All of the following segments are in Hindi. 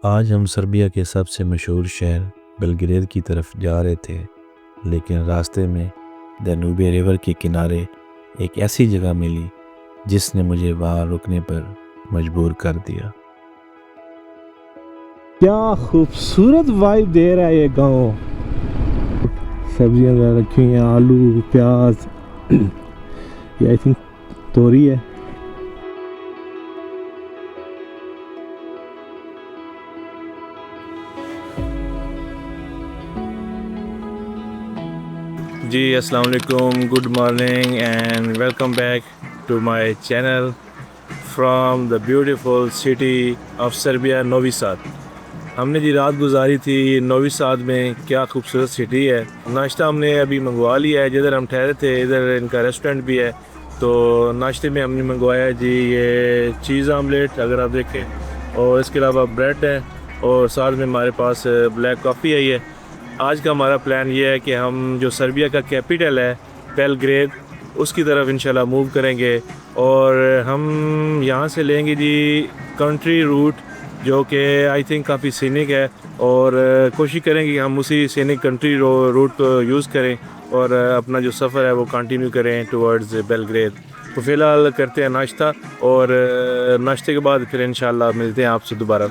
आज हम सर्बिया के सबसे मशहूर शहर बेलग्रेद की तरफ जा रहे थे, लेकिन रास्ते में दानूबे रिवर के किनारे एक ऐसी जगह मिली जिसने मुझे वहाँ रुकने पर मजबूर कर दिया। क्या खूबसूरत वाइब दे रहा है ये गांव। सब्जियां रखी हुई हैं, आलू, प्याज, ये आई थिंक तोरी है। जी अस्सलाम वालेकुम, good morning and welcome back to my channel from the beautiful city of Serbia Novi Sad. हमने जी रात गुजारी थी नोवी साद में। क्या खूबसूरत सिटी है। नाश्ता हमने अभी मंगवा लिया है, जिधर हम ठहरे थे इधर इनका रेस्टोरेंट भी है। तो नाश्ते में हमने मंगवाया जी ये चीज़ आमलेट, अगर आप देखें, और इसके अलावा ब्रेड है और साथ में हमारे पास ब्लैक कॉफ़ी है। ये आज का हमारा प्लान ये है कि हम जो सर्बिया का कैपिटल है बेलग्रेद, उसकी तरफ इंशाल्लाह मूव करेंगे और हम यहाँ से लेंगे जी कंट्री रूट, जो कि आई थिंक काफ़ी सीनिक है, और कोशिश करेंगे कि हम उसी सीनिक कंट्री रूट को यूज़ करें और अपना जो सफ़र है वो कंटिन्यू करें टुवर्ड्स बेलग्रेद। तो फ़िलहाल करते हैं नाश्ता, और नाश्ते के बाद फिर इंशाल्लाह मिलते हैं आपसे दोबारा।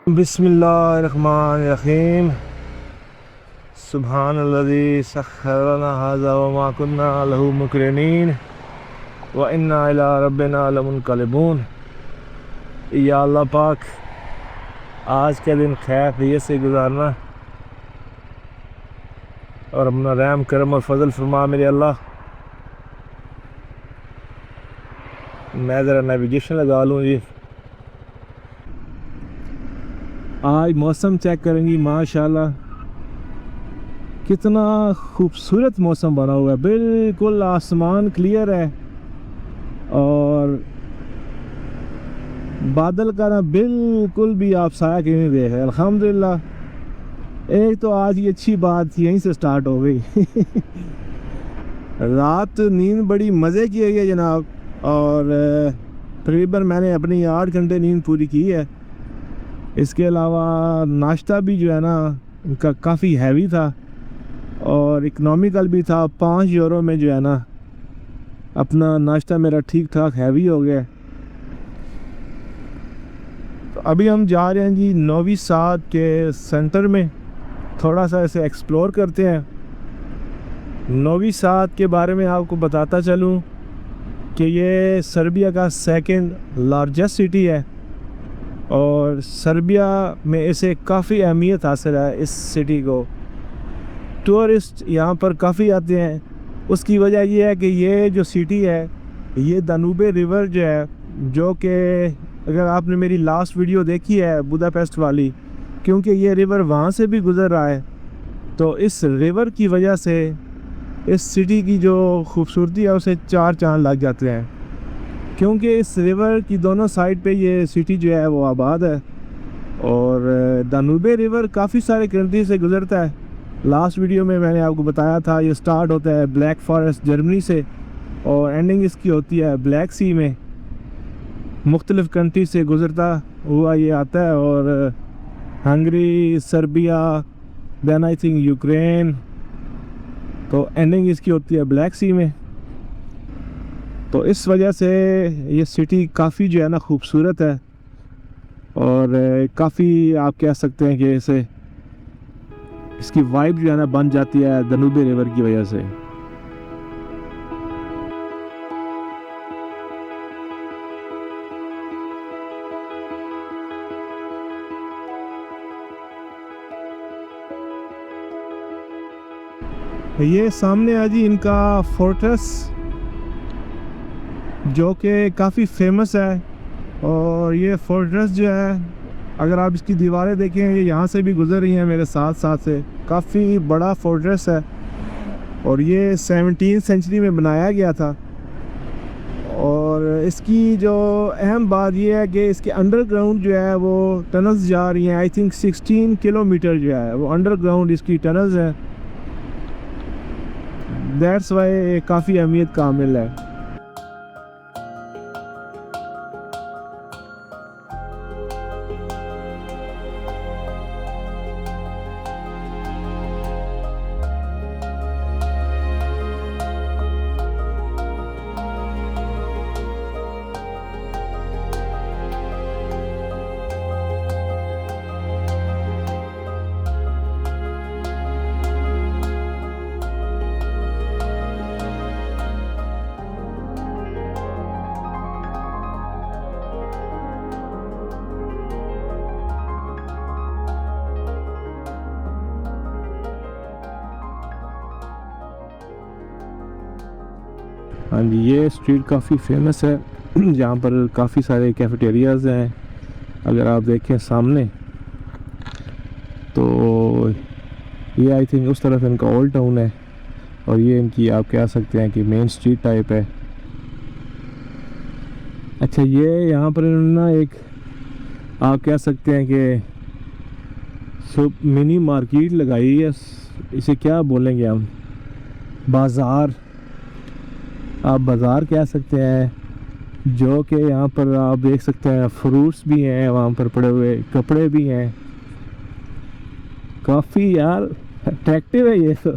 बिस्मिल्लाहिर्रहमानिर्रहीम। सुब्हानल्लज़ी सख्खर लना हाज़ा व मा कुन्ना लहू मुक़रिनीन व इन्ना इला रब्बिना लमुनक़लिबून। या अल्लाह पाक, आज के दिन खैरियत से गुजारना और अपना रहम करम और फजल फरमा मेरे अल्लाह। मैं ज़रा नेविगेशन लगा लूँ जी। आज मौसम चेक करेंगी, माशाल्लाह कितना खूबसूरत मौसम बना हुआ है। बिल्कुल आसमान क्लियर है और बादल का ना बिल्कुल भी आप साया क्यों नहीं देख रहे। अल्हम्दुलिल्लाह, एक तो आज ये अच्छी बात थी, यहीं से स्टार्ट हो गई। रात नींद बड़ी मज़े की है जनाब, और तकरीबन मैंने अपनी 8 घंटे नींद पूरी की है। इसके अलावा नाश्ता भी जो है ना उनका काफ़ी हैवी था और इकनॉमिकल भी था। 5 यूरो में जो है ना अपना नाश्ता मेरा ठीक ठाक हैवी हो गया। तो अभी हम जा रहे हैं जी नोवी साद के सेंटर में, थोड़ा सा इसे एक्सप्लोर करते हैं। नोवी साद के बारे में आपको बताता चलूं कि ये सर्बिया का सेकंड लार्जेस्ट सिटी है और सर्बिया में इसे काफ़ी अहमियत हासिल है। इस सिटी को टूरिस्ट यहाँ पर काफ़ी आते हैं। उसकी वजह यह है कि ये जो सिटी है, ये दानूबे रिवर जो है, जो कि अगर आपने मेरी लास्ट वीडियो देखी है बुदापेस्ट वाली, क्योंकि ये रिवर वहाँ से भी गुज़र रहा है, तो इस रिवर की वजह से इस सिटी की जो खूबसूरती है उसे 4 चांद लग जाते हैं। क्योंकि इस रिवर की दोनों साइड पे ये सिटी जो है वो आबाद है और दानूबे रिवर काफ़ी सारे कंट्री से गुज़रता है। लास्ट वीडियो में मैंने आपको बताया था ये स्टार्ट होता है ब्लैक फॉरेस्ट जर्मनी से और एंडिंग इसकी होती है ब्लैक सी में। मुख्तलिफ़ कंट्री से गुज़रता हुआ ये आता है और Hungary, Serbia, then I think Ukraine, तो एंडिंग इसकी होती है ब्लैक सी में। तो इस वजह से ये सिटी काफ़ी जो है ना खूबसूरत है और काफ़ी आप कह सकते हैं कि इसे इसकी वाइब जो है ना बन जाती है दानूबे रिवर की वजह से। ये सामने है जी इनका फोर्ट्रेस, जो कि काफ़ी फेमस है। और ये फोर्ट्रेस जो है, अगर आप इसकी दीवारें देखें, ये यहाँ से भी गुजर रही हैं मेरे साथ साथ से। काफ़ी बड़ा फोर्ट्रेस है और ये 17वीं सेंचुरी में बनाया गया था। और इसकी जो अहम बात ये है कि इसके अंडरग्राउंड जो है वो टनल्स जा रही हैं। आई थिंक 16 किलोमीटर जो है वो अंडरग्राउंड इसकी टनल्स हैं। दैट्स वाई ये काफ़ी अहमियत का हामिल है। हाँ जी, ये स्ट्रीट काफ़ी फेमस है, जहाँ पर काफ़ी सारे कैफेटेरियाज़ हैं। अगर आप देखें सामने तो ये आई थिंक उस तरफ इनका ओल्ड टाउन है और ये इनकी आप कह सकते हैं कि मेन स्ट्रीट टाइप है। अच्छा, ये यहाँ पर इन्होंने ना एक आप कह सकते हैं कि मिनी मार्केट लगाई है। इसे क्या बोलेंगे हम, बाज़ार, आप बाज़ार कह सकते हैं, जो कि यहाँ पर आप देख सकते हैं फ्रूट्स भी हैं, वहाँ पर पड़े हुए कपड़े भी हैं। काफ़ी यार अट्रैक्टिव है ये तो।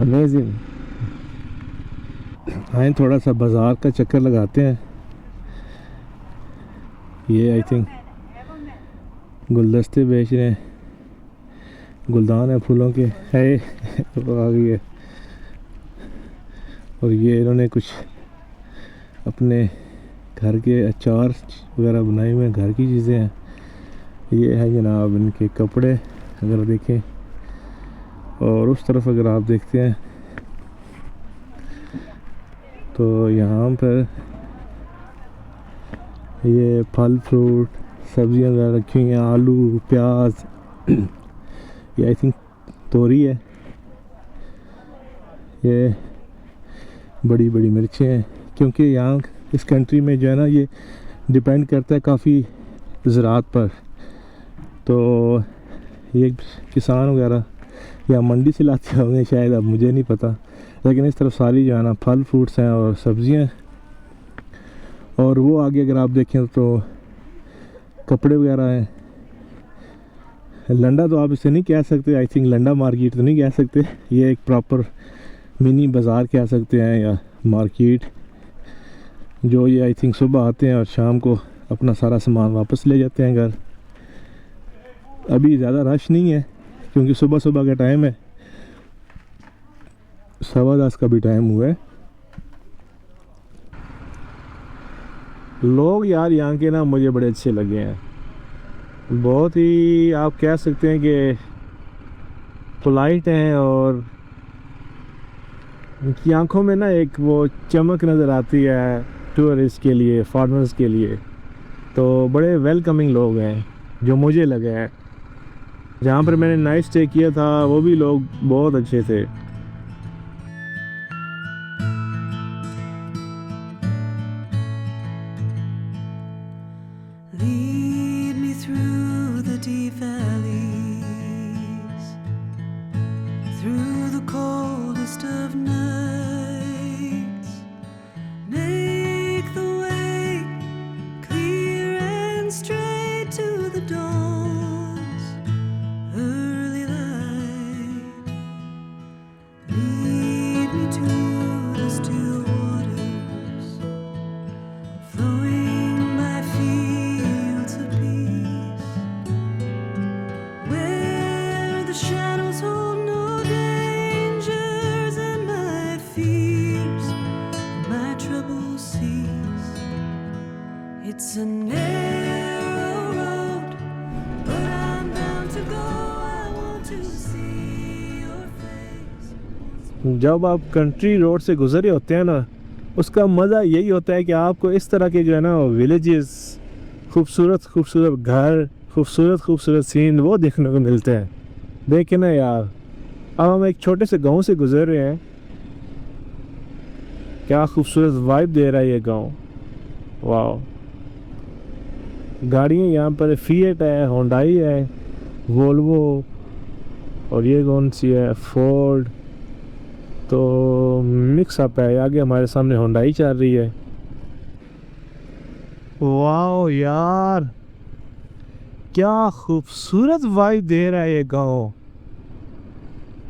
अमेजिंग। आए थोड़ा सा बाज़ार का चक्कर लगाते हैं। ये आई थिंक गुलदस्ते बेच रहे हैं, गुलदान है फूलों के, है वो आ गई है। और ये इन्होंने कुछ अपने घर के अचार वगैरह बनाए हुए हैं, घर की चीज़ें हैं। ये है जनाब इनके कपड़े, अगर देखें। और उस तरफ अगर आप देखते हैं तो यहाँ पर ये फल फ्रूट सब्जियां वगैरह रखी हुई हैं, आलू प्याज। ये आई थिंक तोरी है, ये बड़ी बड़ी मिर्चें हैं। क्योंकि यहाँ इस कंट्री में जो है ना, ये डिपेंड करता है काफ़ी ज़राअत पर। तो ये किसान वगैरह या मंडी से लाते होंगे शायद, अब मुझे नहीं पता, लेकिन इस तरफ सारी जो है ना फल फ्रूट्स हैं और सब्जियां। और वो आगे अगर आप देखें तो कपड़े वगैरह हैं। लंडा तो आप इसे नहीं कह सकते, आई थिंक लंडा मार्केट तो नहीं कह सकते, ये एक प्रॉपर मिनी बाज़ार कह सकते हैं या मार्केट, जो ये आई थिंक सुबह आते हैं और शाम को अपना सारा सामान वापस ले जाते हैं घर। अभी ज़्यादा रश नहीं है क्योंकि सुबह सुबह का टाइम है, 10:15 का भी टाइम हुआ है। लोग यार यहाँ के ना मुझे बड़े अच्छे लगे हैं, बहुत ही आप कह सकते हैं कि पोलाइट हैं और उनकी आंखों में ना एक वो चमक नज़र आती है टूरिस्ट के लिए, फॉरेनर्स के लिए। तो बड़े वेलकमिंग लोग हैं जो मुझे लगे हैं। जहाँ पर मैंने नाइट स्टे किया था वो भी लोग बहुत अच्छे थे। Lead me through the deep valleys, through the coldest of nights. Make the way clear and straight to the dawn's early light. जब आप कंट्री रोड से गुजरे होते हैं ना, उसका मज़ा यही होता है कि आपको इस तरह के जो है ना विलेजेस, खूबसूरत खूबसूरत घर, खूबसूरत खूबसूरत सीन वो देखने को मिलते हैं। देखें ना यार, अब हम एक छोटे से गांव से गुजर रहे हैं, क्या खूबसूरत वाइब दे रहा है ये गांव। वाह, गाड़ियाँ यहाँ पर फिएट है, होंडाई है, वोल्वो, और ये कौन सी है, फोर्ड। तो मिक्स अप है। आगे हमारे सामने होंडाई चल रही है। वाह यार, क्या खूबसूरत वाइब दे रहा है ये गांव।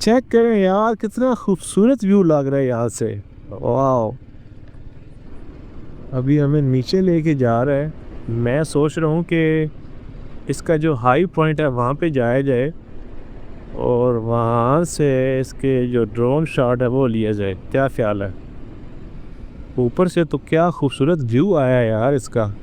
चेक करें यार, कितना खूबसूरत व्यू लग रहा है यहाँ से। वाह, अभी हमें नीचे लेके जा रहा है। मैं सोच रहा हूँ कि इसका जो हाई पॉइंट है वहाँ पे जाया जाए और वहाँ से इसके जो ड्रोन शॉट है वो लिया जाए। क्या ख्याल है? ऊपर से तो क्या खूबसूरत व्यू आया है यार इसका।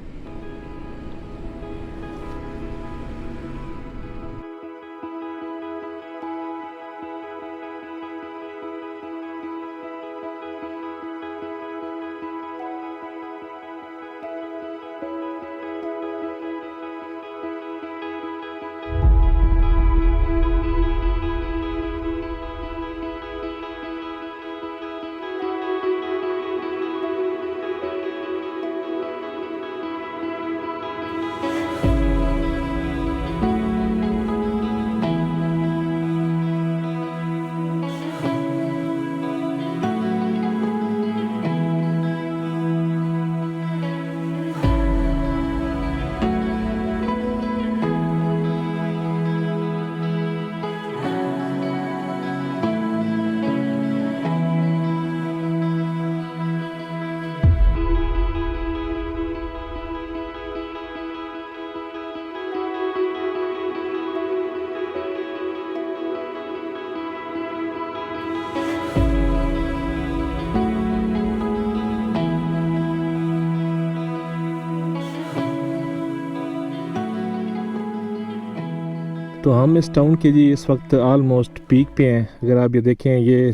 तो हम इस टाउन के जी इस वक्त आलमोस्ट पीक पे हैं। अगर आप ये देखें, ये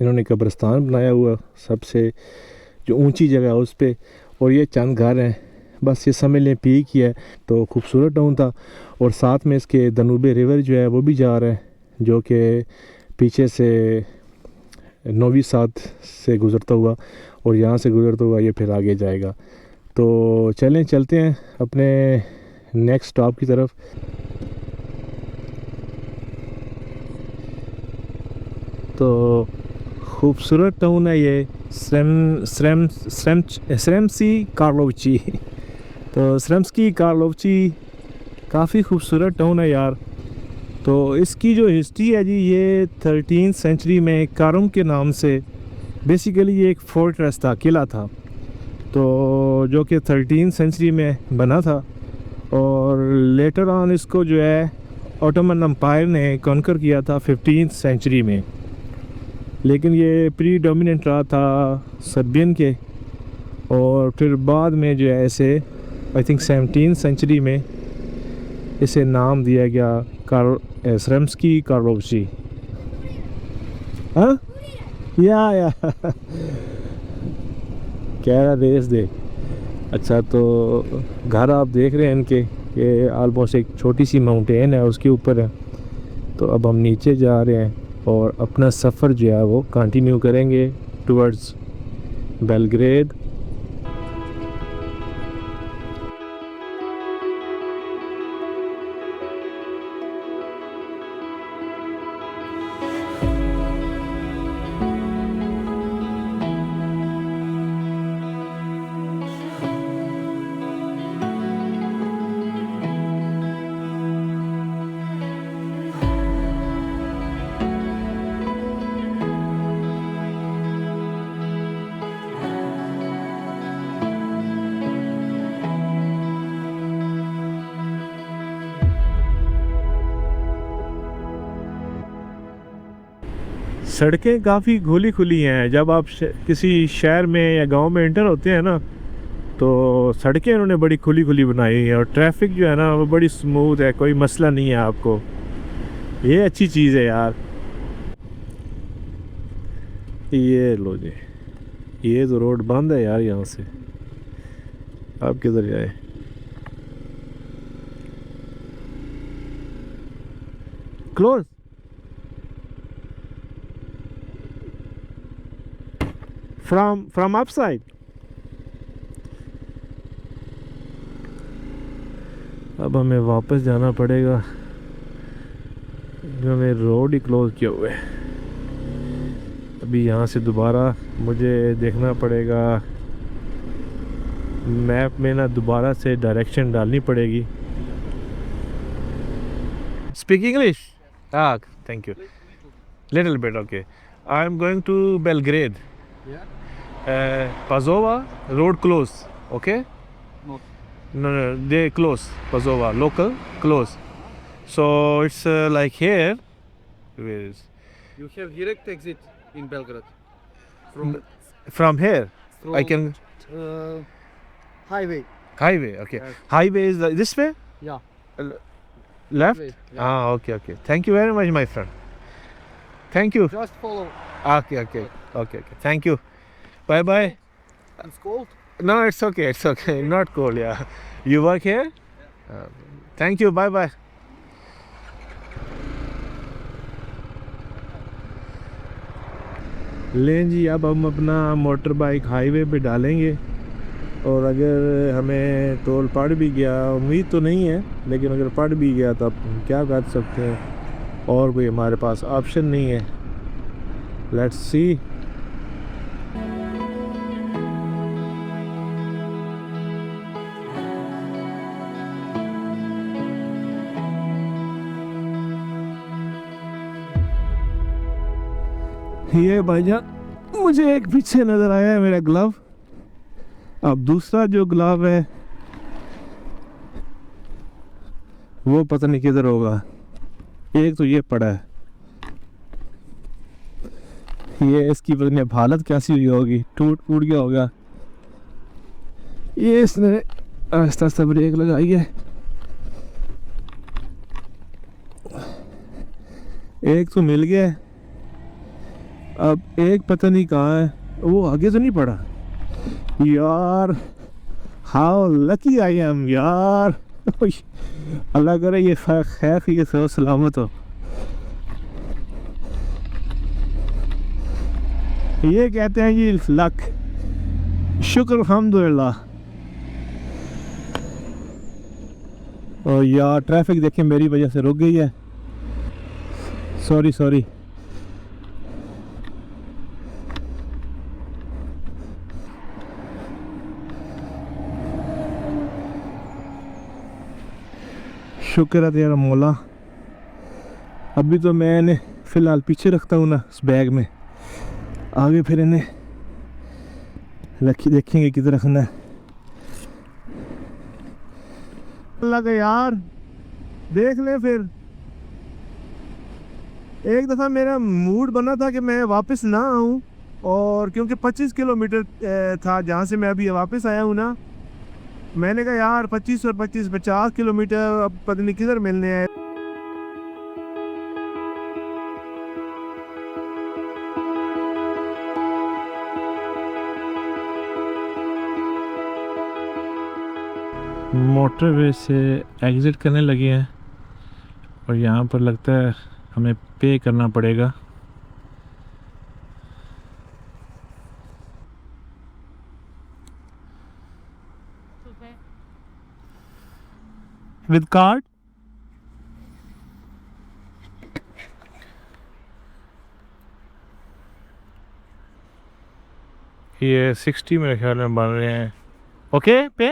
इन्होंने कब्रिस्तान बनाया हुआ सबसे जो ऊंची जगह है उस पे, और ये चंद घर हैं, बस ये समझ लें पीक ही है। तो खूबसूरत टाउन था, और साथ में इसके दनूबे रिवर जो है वो भी जा रहा है, जो कि पीछे से नौवी सात से गुज़रता हुआ और यहाँ से गुज़रता हुआ ये फिर आगे जाएगा। तो चलते हैं अपने नेक्स्ट स्टॉप की तरफ। तो खूबसूरत टाउन है ये स्रेम्सी कार्लोवची। तो स्रेम्स्की कार्लोवची काफ़ी खूबसूरत टाउन है यार। तो इसकी जो हिस्ट्री है जी, ये 13th सेंचुरी में कारुम के नाम से बेसिकली ये एक फोर्ट्रेस था, किला था, तो जो कि 13th सेंचुरी में बना था। और लेटर ऑन इसको जो है ऑटोमन एम्पायर ने कॉन्कर किया था 15th सेंचुरी में, लेकिन ये प्री डोमिनेंट रहा था सर्बियन के। और फिर बाद में जो है इसे आई थिंक 17th सेंचुरी में इसे नाम दिया गया स्रेम्स्की कार्लोवची। हाँ या कह रहा रेस दे। अच्छा, तो घर आप देख रहे हैं इनके, ये ऑलमोस्ट एक छोटी सी माउंटेन है उसके ऊपर है। तो अब हम नीचे जा रहे हैं और अपना सफ़र जो है वो कंटिन्यू करेंगे टुवर्ड्स बेलग्रेड। सड़कें काफ़ी खुली खुली हैं। जब आप किसी शहर में या गांव में एंटर होते हैं ना, तो सड़कें उन्होंने बड़ी खुली खुली बनाई हुई हैं, और ट्रैफिक जो है ना वो बड़ी स्मूथ है, कोई मसला नहीं है आपको। ये अच्छी चीज़ है यार। ये लो जी, ये तो रोड बंद है यार यहाँ से, आप किधर जाए। Close from upside. अब हमें वापस जाना पड़ेगा, हमें रोड ही क्लोज किया हुआ है। अभी यहाँ से दोबारा मुझे देखना पड़ेगा, मैप में ना दोबारा से डायरेक्शन डालनी पड़ेगी। Speak English? हाँ, thank you. Little bit, okay. I am going to Belgrade. Pazova road close, okay? No, they close. Pazova local close. So it's like here. Where is? You have direct exit in Belgrade From here, from I can highway. highway. Okay, Yes. highway is this way. Yeah. Left. Highway, Ah, okay. Thank you very much, my friend. Thank you. Just follow. Okay. Thank you. Bye. It's cold. No, it's okay. Not cold, yeah. You work here? Thank you. Bye. लें जी, अब हम अपना मोटर बाइक हाईवे पे डालेंगे, और अगर हमें टोल पड़ भी गया, उम्मीद तो नहीं है, लेकिन अगर पड़ भी गया तो अब हम क्या कर सकते हैं, और कोई हमारे पास ऑप्शन नहीं है। Let's see. ये भाईजान, मुझे एक पीछे नज़र आया है मेरा ग्लव। अब दूसरा जो ग्लव है वो पता नहीं किधर होगा। एक तो ये पड़ा है, ये इसकी पता नहीं हालत कैसी हुई होगी, टूट गया होगा। ये इसने आहिस्ता आहिस्ता ब्रेक लगाई है। एक तो मिल गया है, अब एक पता नहीं कहाँ है, वो आगे तो नहीं पड़ा यार। हाउ लकी आई एम यार। अल्लाह करे ये खैर ये सो सलामत हो। ये कहते हैं जी लक, शुक्र अल्हम्दुलिल्लाह। और यार ट्रैफिक देखें मेरी वजह से रुक गई है, सॉरी। शुक्र है तेरा मौला। अभी तो मैं इन्हें फ़िलहाल पीछे रखता हूँ ना इस बैग में, आगे फिर इन्हें देखेंगे किधर रखना है। अल्लाह का यार देख ले। फिर एक दफ़ा मेरा मूड बना था कि मैं वापस ना आऊँ, और क्योंकि 25 किलोमीटर था जहाँ से मैं अभी वापस आया हूँ ना, मैंने कहा यार 25 और 25 50 किलोमीटर अब पता नहीं किधर मिलने आए। मोटरवे से एग्ज़िट करने लगे हैं, और यहाँ पर लगता है हमें पे करना पड़ेगा। With card? ये 60 मेरे ख्याल में बन रहे हैं। ओके पे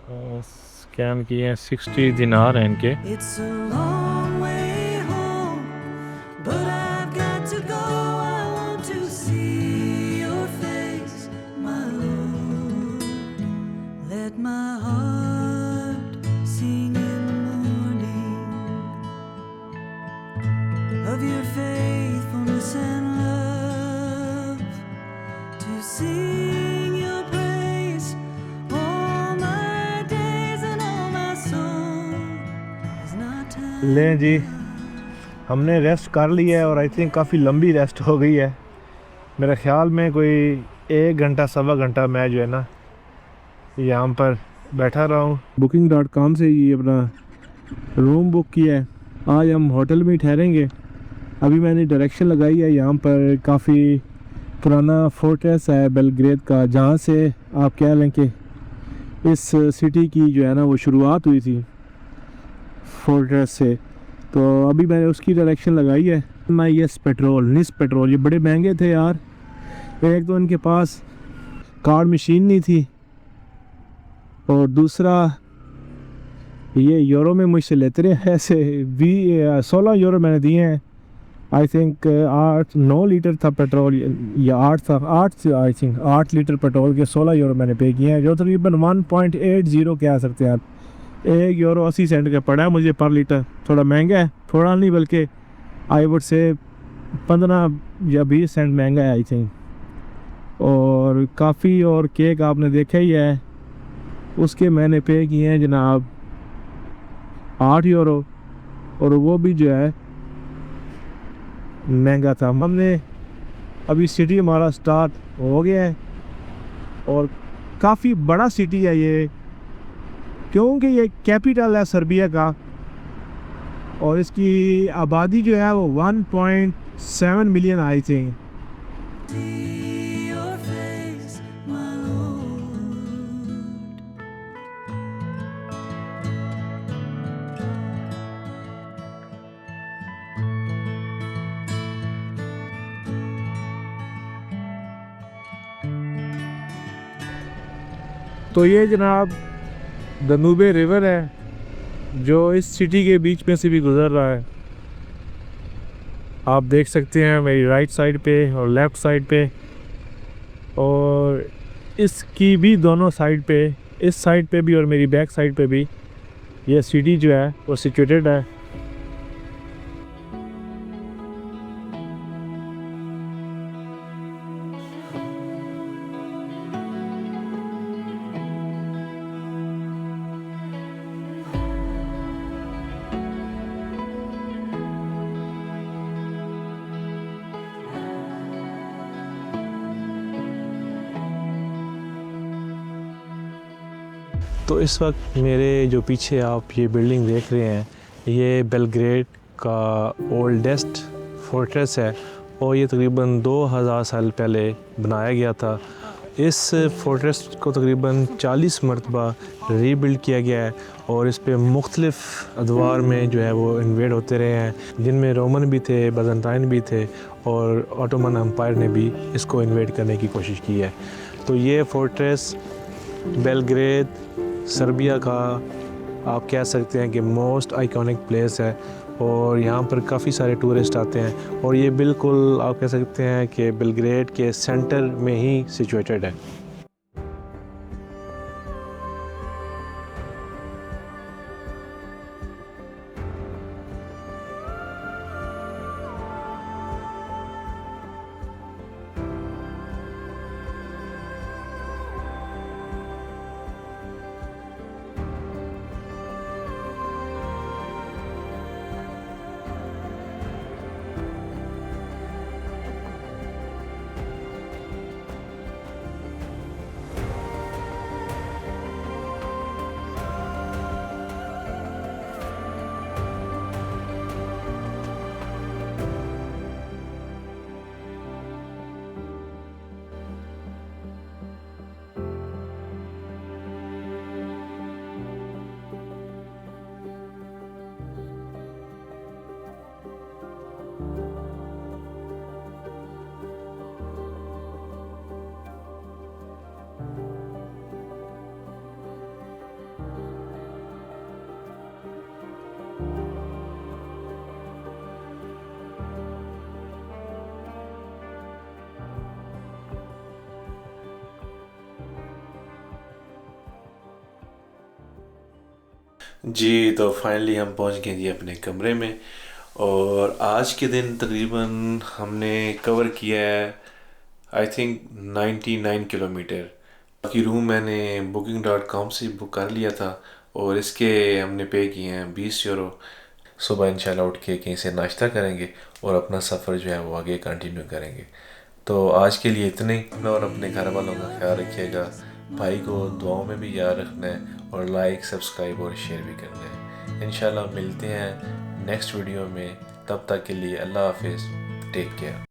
स्कैन किए हैं, 60 दिनार हैं इनके। It's a long way home, but I've got to go. I want to see your face, my Lord. Let my heart sing in the morning of your faithfulness and love, to sing your praise all my days, and all my soul is not tired. लें जी, हमने रेस्ट कर ली है और आई थिंक काफ़ी लंबी रेस्ट हो गई है। मेरे ख्याल में कोई 1 घंटा सवा घंटा मैं जो है ना यहाँ पर बैठा रहा हूँ। Booking.com से ये अपना रूम बुक किया है। आज हम होटल में ही ठहरेंगे। अभी मैंने डायरेक्शन लगाई है, यहाँ पर काफ़ी पुराना फोर्ट्रेस है बेलग्रेड का, जहाँ से आप कह लें कि इस सिटी की जो है ना वो शुरुआत हुई थी फोर्ट्रेस से। तो अभी मैंने उसकी डायरेक्शन लगाई है। MIS पेट्रोल, निस पेट्रोल, ये बड़े महंगे थे यार। एक तो इनके पास कार्ड मशीन नहीं थी और दूसरा ये यूरो में मुझसे लेते रहे ऐसे 16 यूरो मैंने दिए हैं। आई थिंक 9 लीटर था पेट्रोल या 8 था, 8 आई थिंक 8 लीटर पेट्रोल के 16 यूरो मैंने पे किए हैं, जो तकरीबन 1.80 कह सकते हैं आप। 1 यूरो 80 सेंट का पड़ा है मुझे पर लीटर। थोड़ा महंगा है, थोड़ा नहीं बल्कि आई वुड से 15 या 20 सेंट महंगा है आई थिंक। और काफ़ी और केक आपने देखा ही है, उसके मैंने पे किए हैं जनाब 8 यूरो, और वो भी जो है महंगा था। हमने अभी सिटी हमारा स्टार्ट हो गया है और काफ़ी बड़ा सिटी है ये, क्योंकि ये कैपिटल है सर्बिया का और इसकी आबादी जो है वो 1.7 million I think. See your face, my Lord. तो ये जनाब दनूबे रिवर है जो इस सिटी के बीच में से भी गुज़र रहा है। आप देख सकते हैं मेरी राइट साइड पे और लेफ़्ट साइड पे, और इसकी भी दोनों साइड पे, इस साइड पे भी और मेरी बैक साइड पे भी ये सिटी जो है वो सिचुएटेड है। तो इस वक्त मेरे जो पीछे आप ये बिल्डिंग देख रहे हैं, ये बेलग्रेड का ओल्डेस्ट फोर्ट्रेस है और ये तकरीबन 2000 साल पहले बनाया गया था। इस फोर्ट्रेस को तकरीबन 40 मरतबा रीबिल्ड किया गया है और इस पे मुख्तलिफ़ अदवार में जो है वो इन्वेड होते रहे हैं, जिनमें रोमन भी थे, बाज़ंटाइन भी थे और ऑटोमन एम्पायर ने भी इसको इन्वेड करने की कोशिश की है। तो ये फोर्ट्रेस बेलग्रेड सर्बिया का आप कह सकते हैं कि मोस्ट आइकॉनिक प्लेस है और यहाँ पर काफ़ी सारे टूरिस्ट आते हैं और ये बिल्कुल आप कह सकते हैं कि बेलग्रेड के सेंटर में ही सिचुएटेड है। जी, तो फाइनली हम पहुंच गए जी अपने कमरे में और आज के दिन तकरीबन हमने कवर किया है आई थिंक 99 किलोमीटर। बाकी रूम मैंने booking.com से बुक कर लिया था और इसके हमने पे किए हैं 20 यूरो। सुबह इंशाल्लाह उठ के कहीं से नाश्ता करेंगे और अपना सफ़र जो है वो आगे कंटिन्यू करेंगे। तो आज के लिए इतने ही, और अपने घर वालों का ख्याल रखिएगा, भाई को दुआओं में भी याद रखना है और लाइक सब्सक्राइब और शेयर भी करना है। इंशाल्लाह मिलते हैं नेक्स्ट वीडियो में, तब तक के लिए अल्लाह हाफिज़, टेक केयर।